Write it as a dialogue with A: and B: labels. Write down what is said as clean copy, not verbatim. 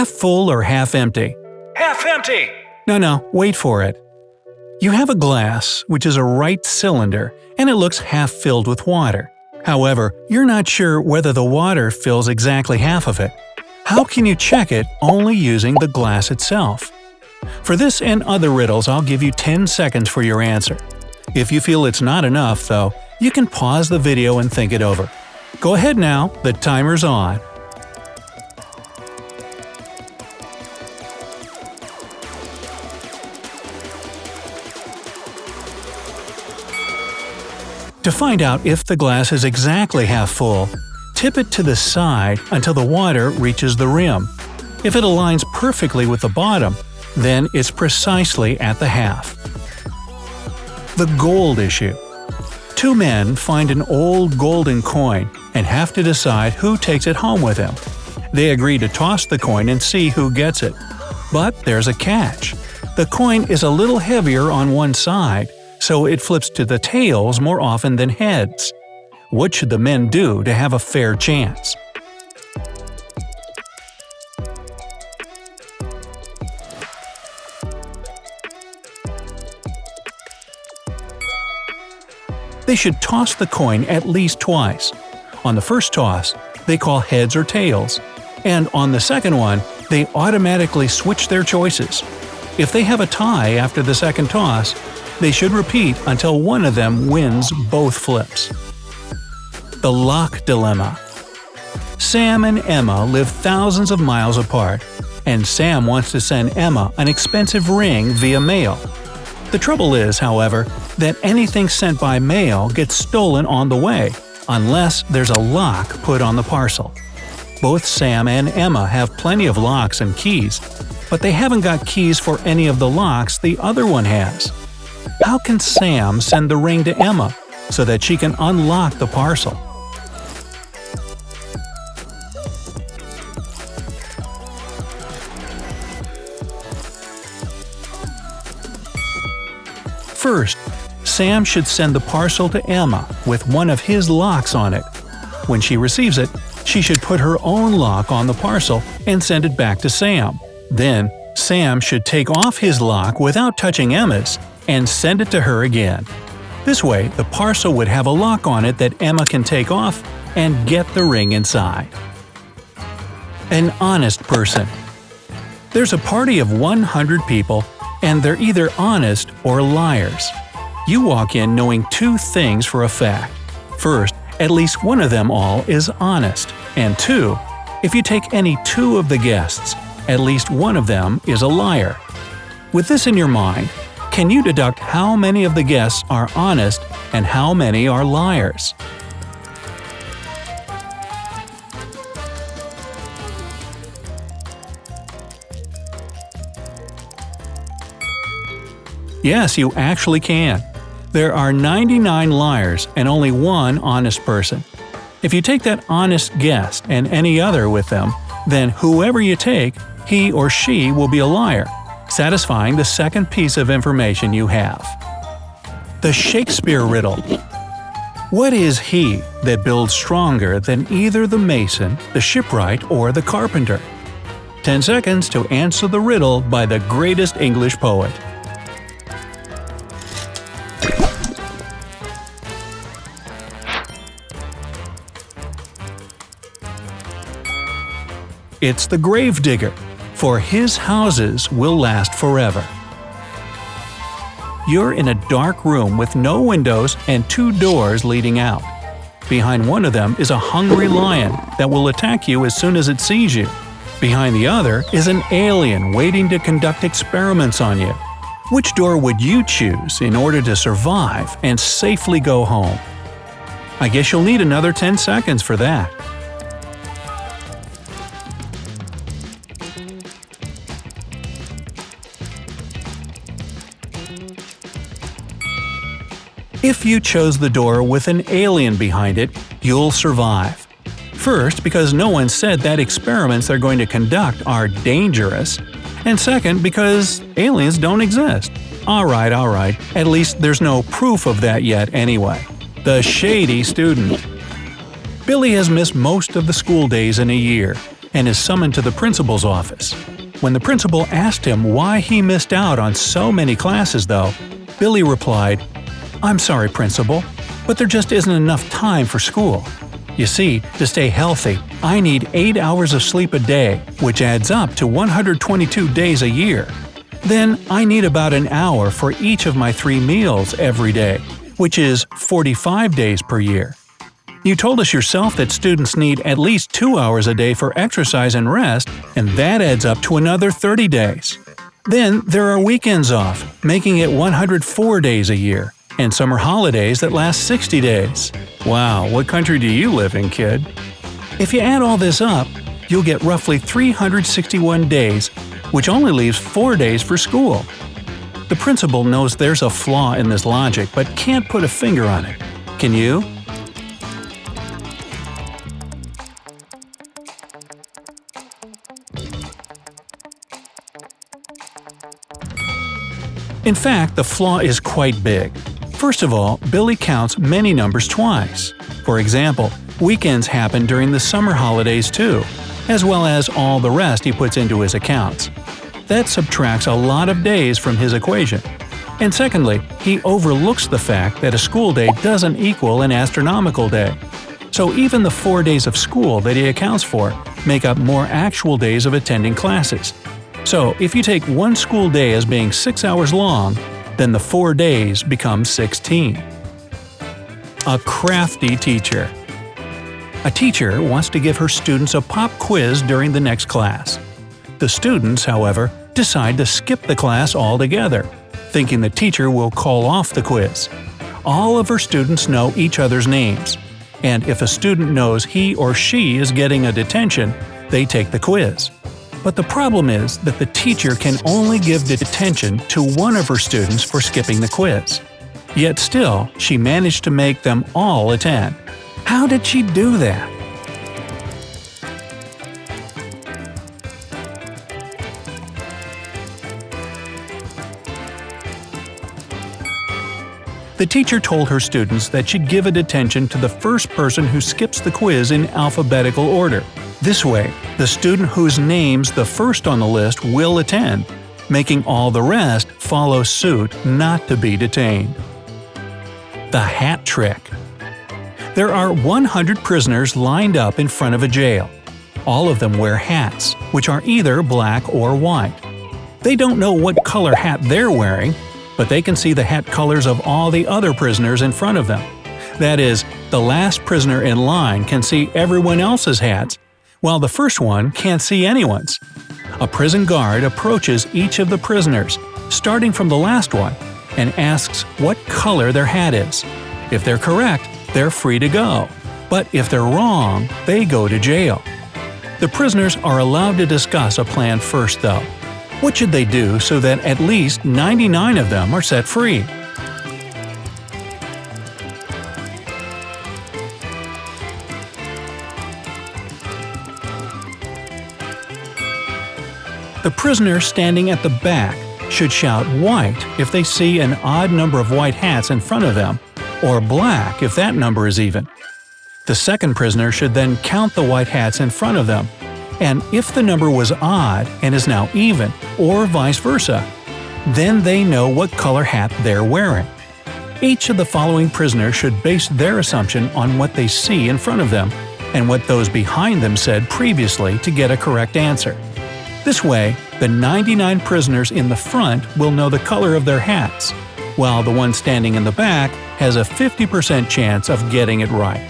A: Half full or half empty?
B: Half empty!
A: No, wait for it. You have a glass, which is a right cylinder, and it looks half filled with water. However, you're not sure whether the water fills exactly half of it. How can you check it only using the glass itself? For this and other riddles, I'll give you 10 seconds for your answer. If you feel it's not enough, though, you can pause the video and think it over. Go ahead now, the timer's on. To find out if the glass is exactly half full, tip it to the side until the water reaches the rim. If it aligns perfectly with the bottom, then it's precisely at the half. The gold issue. Two men find an old golden coin and have to decide who takes it home with them. They agree to toss the coin and see who gets it. But there's a catch. The coin is a little heavier on one side, so it flips to the tails more often than heads. What should the men do to have a fair chance? They should toss the coin at least twice. On the first toss, they call heads or tails, and on the second one, they automatically switch their choices. If they have a tie after the second toss, they should repeat until one of them wins both flips. The lock dilemma. Sam and Emma live thousands of miles apart, and Sam wants to send Emma an expensive ring via mail. The trouble is, however, that anything sent by mail gets stolen on the way, unless there's a lock put on the parcel. Both Sam and Emma have plenty of locks and keys, but they haven't got keys for any of the locks the other one has. How can Sam send the ring to Emma so that she can unlock the parcel? First, Sam should send the parcel to Emma with one of his locks on it. When she receives it, she should put her own lock on the parcel and send it back to Sam. Then, Sam should take off his lock without touching Emma's and send it to her again. This way, the parcel would have a lock on it that Emma can take off and get the ring inside. An honest person. There's a party of 100 people, and they're either honest or liars. You walk in knowing two things for a fact. First, at least one of them all is honest. And two, if you take any two of the guests, at least one of them is a liar. With this in your mind, can you deduct how many of the guests are honest and how many are liars? Yes, you actually can. There are 99 liars and only one honest person. If you take that honest guest and any other with them, then whoever you take, he or she will be a liar, satisfying the second piece of information you have. The Shakespeare riddle. What is he that builds stronger than either the mason, the shipwright, or the carpenter? 10 seconds to answer the riddle by the greatest English poet. It's the gravedigger, for his houses will last forever. You're in a dark room with no windows and two doors leading out. Behind one of them is a hungry lion that will attack you as soon as it sees you. Behind the other is an alien waiting to conduct experiments on you. Which door would you choose in order to survive and safely go home? I guess you'll need another 10 seconds for that. If you chose the door with an alien behind it, you'll survive. First, because no one said that experiments they're going to conduct are dangerous. And second, because aliens don't exist. Alright, at least there's no proof of that yet anyway. The shady student. Billy has missed most of the school days in a year. and is summoned to the principal's office. When the principal asked him why he missed out on so many classes though, Billy replied, "I'm sorry, principal, but there just isn't enough time for school. You see, to stay healthy, I need 8 hours of sleep a day, which adds up to 122 days a year. Then I need about an hour for each of my 3 meals every day, which is 45 days per year. You told us yourself that students need at least 2 hours a day for exercise and rest, and that adds up to another 30 days. Then there are weekends off, making it 104 days a year, and summer holidays that last 60 days. Wow, what country do you live in, kid? If you add all this up, you'll get roughly 361 days, which only leaves 4 days for school." The principal knows there's a flaw in this logic but can't put a finger on it. Can you? In fact, the flaw is quite big. First of all, Billy counts many numbers twice. For example, weekends happen during the summer holidays too, as well as all the rest he puts into his accounts. That subtracts a lot of days from his equation. And secondly, he overlooks the fact that a school day doesn't equal an astronomical day. So even the 4 days of school that he accounts for make up more actual days of attending classes. So if you take one school day as being 6 hours long, then the 4 days become 16. A crafty teacher. A teacher wants to give her students a pop quiz during the next class. The students, however, decide to skip the class altogether, thinking the teacher will call off the quiz. All of her students know each other's names, and if a student knows he or she is getting a detention, they take the quiz. But the problem is that the teacher can only give detention to one of her students for skipping the quiz. Yet still, she managed to make them all attend. How did she do that? The teacher told her students that she'd give a detention to the first person who skips the quiz in alphabetical order. This way, the student whose name's the first on the list will attend, making all the rest follow suit not to be detained. The hat trick. There are 100 prisoners lined up in front of a jail. All of them wear hats, which are either black or white. They don't know what color hat they're wearing, but they can see the hat colors of all the other prisoners in front of them. That is, the last prisoner in line can see everyone else's hats, while the first one can't see anyone's. A prison guard approaches each of the prisoners, starting from the last one, and asks what color their hat is. If they're correct, they're free to go. But if they're wrong, they go to jail. The prisoners are allowed to discuss a plan first, though. What should they do so that at least 99 of them are set free? The prisoner standing at the back should shout white if they see an odd number of white hats in front of them, or black if that number is even. The second prisoner should then count the white hats in front of them, and if the number was odd and is now even, or vice versa, then they know what color hat they're wearing. Each of the following prisoners should base their assumption on what they see in front of them and what those behind them said previously to get a correct answer. This way, the 99 prisoners in the front will know the color of their hats, while the one standing in the back has a 50% chance of getting it right.